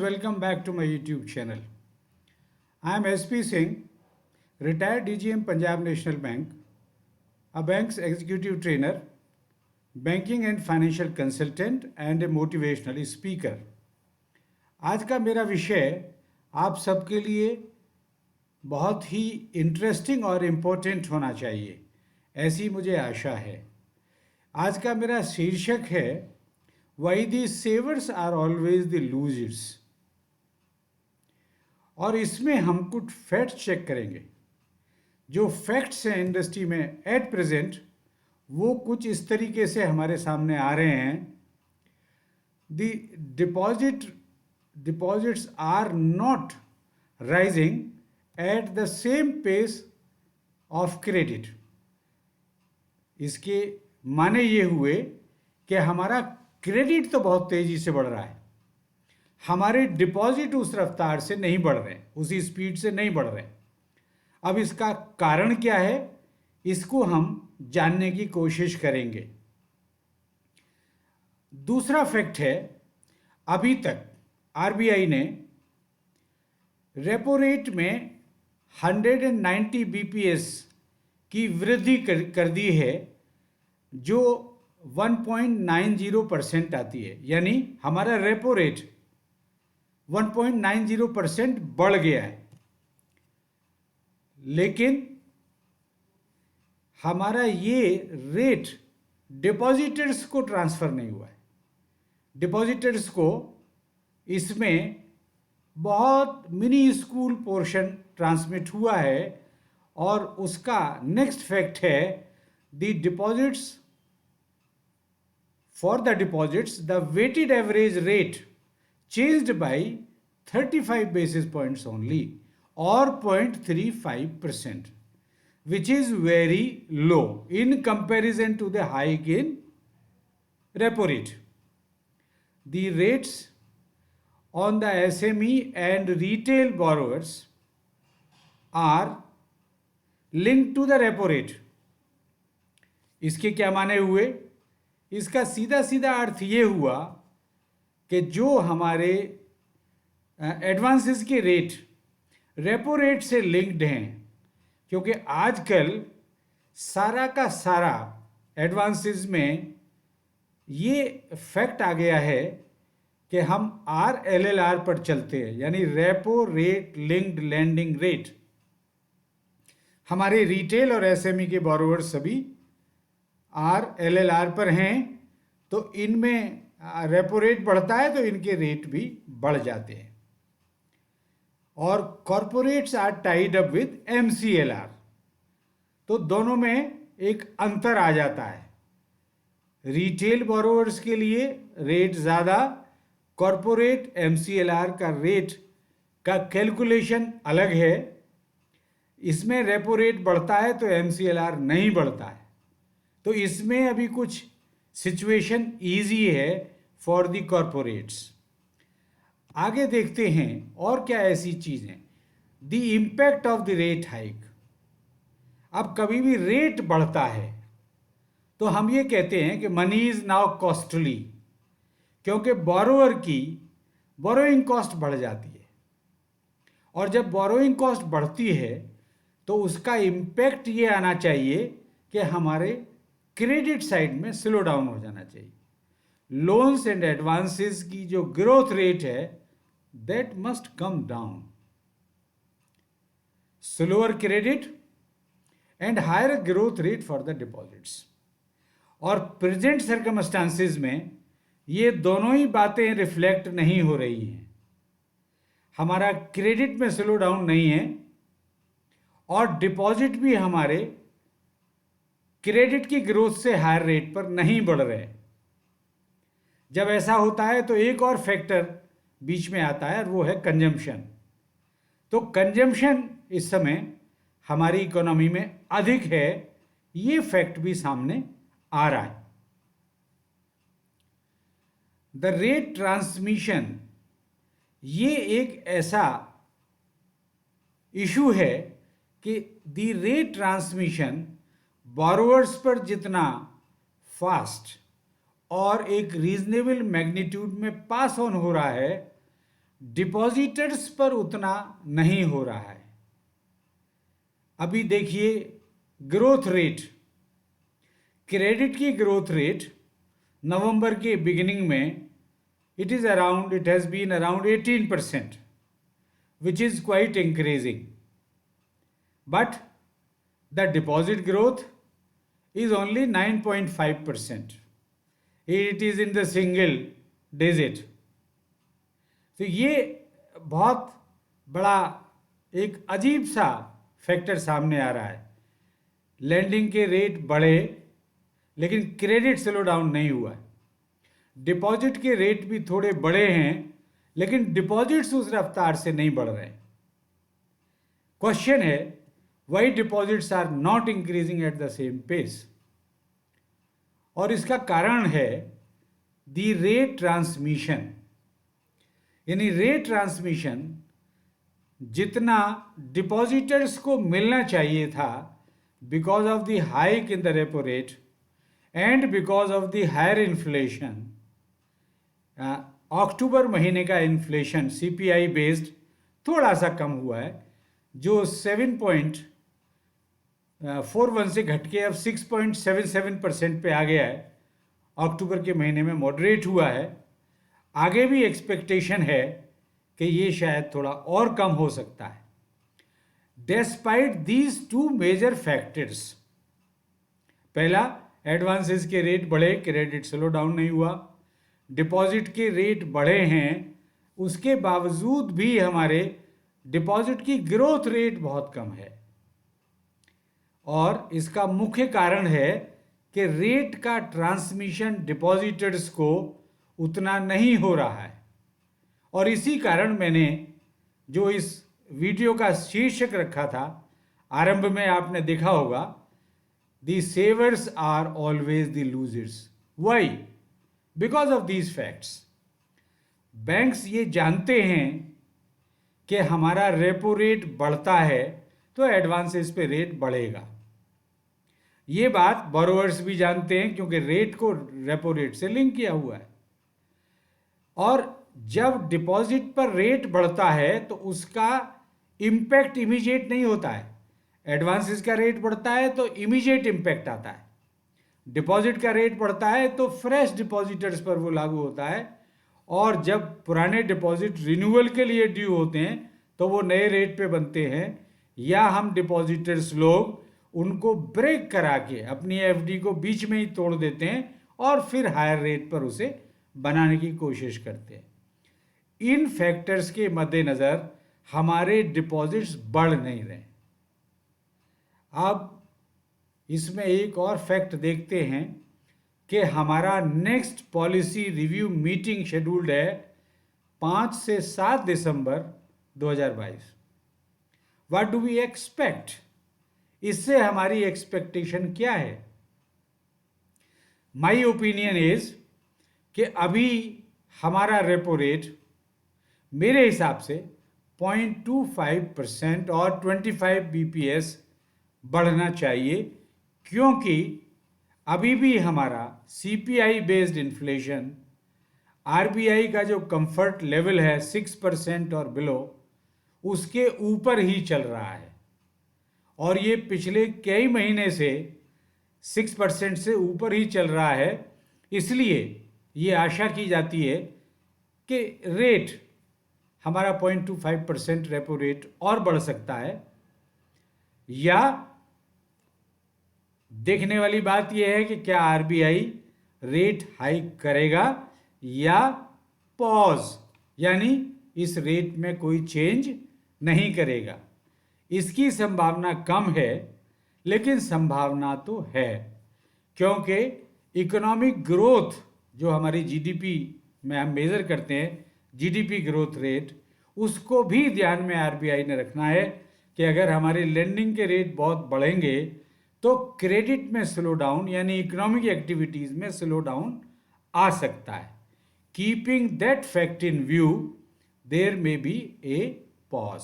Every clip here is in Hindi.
Welcome back to my YouTube channel. I am SP Singh, retired DGM Punjab National Bank, a bank's executive trainer, banking and financial consultant and a motivational speaker. आज का मेरा विषय आप सबके लिए बहुत ही इंटरेस्टिंग और इम्पोर्टेंट होना चाहिए, ऐसी मुझे आशा है। आज का मेरा शीर्षक है why the savers are always the losers, और इसमें हम कुछ फैक्ट चेक करेंगे। जो फैक्ट्स हैं इंडस्ट्री में एट प्रेजेंट, वो कुछ इस तरीके से हमारे सामने आ रहे हैं। The deposits are not rising at the same pace of credit. इसके माने ये हुए कि हमारा क्रेडिट तो बहुत तेजी से बढ़ रहा है, हमारे डिपॉजिट उस रफ्तार से नहीं बढ़ रहे, उसी स्पीड से नहीं बढ़ रहे। अब इसका कारण क्या है, इसको हम जानने की कोशिश करेंगे। दूसरा फैक्ट है, अभी तक आरबीआई ने रेपो रेट में 190 बीपीएस की वृद्धि कर दी है, जो 1.90% आती है। यानी हमारा रेपो रेट 1.90% बढ़ गया है, लेकिन हमारा ये रेट डिपॉजिटर्स को ट्रांसफ़र नहीं हुआ है। डिपॉजिटर्स को इसमें बहुत मिनी स्कूल पोर्शन ट्रांसमिट हुआ है, और उसका नेक्स्ट फैक्ट है the deposits for the deposits the weighted average rate changed by 35 basis points only, or 0.35%, which is very low in comparison to the hike in repo rate. The rates on the SME and retail borrowers are linked to the repo rate. इसके क्या माने हुए? इसका सीधा सीधा अर्थ ये हुआ कि जो हमारे एडवांसेस के रेट रेपो रेट से लिंक्ड हैं, क्योंकि आजकल सारा का सारा एडवांसेस में ये फैक्ट आ गया है कि हम RLLR पर चलते हैं, यानी repo rate linked landing rate. हमारे रिटेल और एसएमई के बोरोवर सभी RLLR पर हैं, तो इनमें रेपो रेट बढ़ता है तो इनके रेट भी बढ़ जाते हैं। और corporates are tied up with MCLR, तो दोनों में एक अंतर आ जाता है। रिटेल बोरोवर्स के लिए रेट ज़्यादा, कॉरपोरेट MCLR का रेट का कैलकुलेशन अलग है। इसमें रेपो रेट बढ़ता है तो MCLR नहीं बढ़ता है, तो इसमें अभी कुछ सिचुएशन ईजी है फॉर द कॉरपोरेट्स। आगे देखते हैं और क्या ऐसी चीज़ें। The impact of the rate hike. अब कभी भी रेट बढ़ता है तो हम ये कहते हैं कि मनी इज नाउ कॉस्टली, क्योंकि बोरोवर की बोरोइंग कॉस्ट बढ़ जाती है, और जब बोरोइंग कॉस्ट बढ़ती है तो उसका इम्पैक्ट ये आना चाहिए कि हमारे क्रेडिट साइड में स्लो डाउन हो जाना चाहिए। लोन्स एंड एडवांसेस की जो ग्रोथ रेट है that must come down. Slower credit and higher growth rate for the deposits. और प्रेजेंट सर्कमस्टांसिस में ये दोनों ही बातें रिफ्लेक्ट नहीं हो रही हैं। हमारा क्रेडिट में स्लो डाउन नहीं है, और डिपॉजिट भी हमारे क्रेडिट की ग्रोथ से हायर रेट पर नहीं बढ़ रहे। जब ऐसा होता है तो एक और फैक्टर बीच में आता है, और वो है कंजम्पशन। तो कंजम्पशन इस समय हमारी इकोनॉमी में अधिक है, ये फैक्ट भी सामने आ रहा है। द रेट ट्रांसमिशन, ये एक ऐसा इशू है कि द रेट ट्रांसमिशन बोरोवर्स पर जितना फास्ट और एक रीजनेबल मैग्नीट्यूड में पास ऑन हो रहा है, डिपॉजिटर्स पर उतना नहीं हो रहा है। अभी देखिए ग्रोथ रेट, क्रेडिट की ग्रोथ रेट नवंबर के बिगिनिंग में it has been around 18%, which is quite encouraging. But the deposit growth is only 9.5%. It is in the single digit. तो ये बहुत बड़ा एक अजीब सा फैक्टर सामने आ रहा है। लैंडिंग के रेट बढ़े लेकिन क्रेडिट स्लो डाउन नहीं हुआ है। डिपॉजिट के रेट भी थोड़े बढ़े हैं लेकिन डिपॉजिट्स उस रफ्तार से नहीं बढ़ रहे हैं। क्वेश्चन है why deposits are not increasing at the same pace, और इसका कारण है दी रेट ट्रांसमिशन। यानी रेट ट्रांसमिशन जितना डिपॉजिटर्स को मिलना चाहिए था because of the hike in the repo rate and because of the higher inflation, October महीने का इन्फ्लेशन सीपीआई बेस्ड थोड़ा सा कम हुआ है, जो 7.41 से घट के अब 6.77% पे आ गया है। अक्टूबर के महीने में मॉडरेट हुआ है। आगे भी एक्सपेक्टेशन है कि ये शायद थोड़ा और कम हो सकता है। Despite these two major factors, पहला एडवांसेस के रेट बढ़े, क्रेडिट स्लो डाउन नहीं हुआ। डिपॉजिट के रेट बढ़े हैं, उसके बावजूद भी हमारे डिपॉजिट की ग्रोथ रेट बहुत कम है। और इसका मुख्य कारण है कि रेट का ट्रांसमिशन डिपॉजिटर्स को उतना नहीं हो रहा है। और इसी कारण मैंने जो इस वीडियो का शीर्षक रखा था, आरंभ में आपने देखा होगा, the savers are always the losers. Why? Because of these facts. Banks ये जानते हैं कि हमारा रेपो रेट बढ़ता है तो एडवांसेस पे रेट बढ़ेगा। ये बात बोरोवर्स भी जानते हैं क्योंकि रेट को रेपो रेट से लिंक किया हुआ है। और जब डिपॉजिट पर रेट बढ़ता है तो उसका इम्पैक्ट इमीडिएट नहीं होता है। एडवांसेस का रेट बढ़ता है तो इमीडिएट इम्पैक्ट आता है। डिपॉजिट का रेट बढ़ता है तो फ्रेश डिपॉजिटर्स पर वो लागू होता है, और जब पुराने डिपॉजिट रिन्यूअल के लिए ड्यू होते हैं तो वो नए रेट पे बनते हैं, या हम डिपॉजिटर्स लोग उनको ब्रेक करा के अपनी एफडी को बीच में ही तोड़ देते हैं और फिर हायर रेट पर उसे बनाने की कोशिश करते हैं। इन फैक्टर्स के मद्देनज़र हमारे डिपॉजिट्स बढ़ नहीं रहे। अब इसमें एक और फैक्ट देखते हैं कि हमारा next policy review meeting scheduled है 5 से 7 दिसंबर 2022। What do we expect? इससे हमारी एक्सपेक्टेशन क्या है? माई ओपिनियन इज कि अभी हमारा रेपो रेट मेरे हिसाब से 0.25% और 25 बीपीएस बढ़ना चाहिए, क्योंकि अभी भी हमारा सीपीआई बेस्ड इन्फ्लेशन, आरबीआई का जो कंफर्ट लेवल है 6% और बिलो, उसके ऊपर ही चल रहा है। और ये पिछले कई महीने से 6% से ऊपर ही चल रहा है। इसलिए ये आशा की जाती है कि रेट हमारा 0.25% रेपो रेट और बढ़ सकता है। या देखने वाली बात यह है कि क्या आरबीआई रेट हाइक करेगा या पॉज, यानी इस रेट में कोई चेंज नहीं करेगा। इसकी संभावना कम है, लेकिन संभावना तो है, क्योंकि इकोनॉमिक ग्रोथ जो हमारी जीडीपी में हम मेज़र करते हैं, जीडीपी ग्रोथ रेट, उसको भी ध्यान में आरबीआई ने रखना है कि अगर हमारे लेंडिंग के रेट बहुत बढ़ेंगे तो क्रेडिट में स्लो डाउन, यानी इकोनॉमिक एक्टिविटीज़ में स्लो डाउन आ सकता है। Keeping that fact in view, there may be a pause,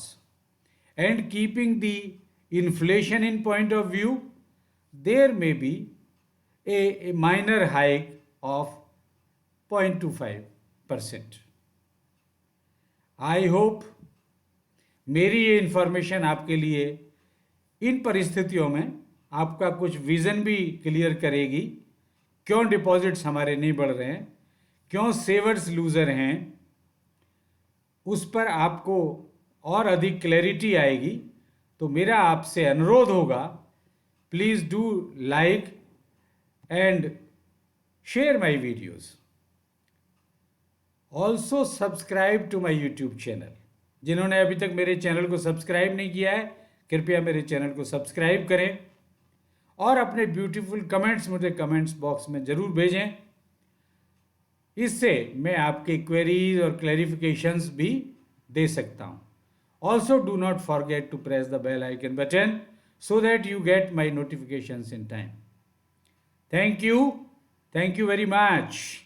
and keeping the inflation in point of view, there may be a minor hike of 0.25%. I hope मेरी ये इन्फॉर्मेशन आपके लिए इन परिस्थितियों में आपका कुछ विज़न भी क्लियर करेगी। क्यों डिपॉजिट्स हमारे नहीं बढ़ रहे हैं, क्यों सेवर्स लूज़र हैं, उस पर आपको और अधिक क्लैरिटी आएगी। तो मेरा आपसे अनुरोध होगा, please do like and share my videos. Also subscribe to my YouTube channel. जिन्होंने अभी तक मेरे चैनल को सब्सक्राइब नहीं किया है, कृपया मेरे चैनल को सब्सक्राइब करें और अपने ब्यूटीफुल कमेंट्स मुझे कमेंट्स बॉक्स में ज़रूर भेजें। इससे मैं आपके क्वेरीज और क्लैरिफिकेशंस भी दे सकता हूँ। Also do not forget to press the bell icon button so that you get my notifications in time. Thank you very much.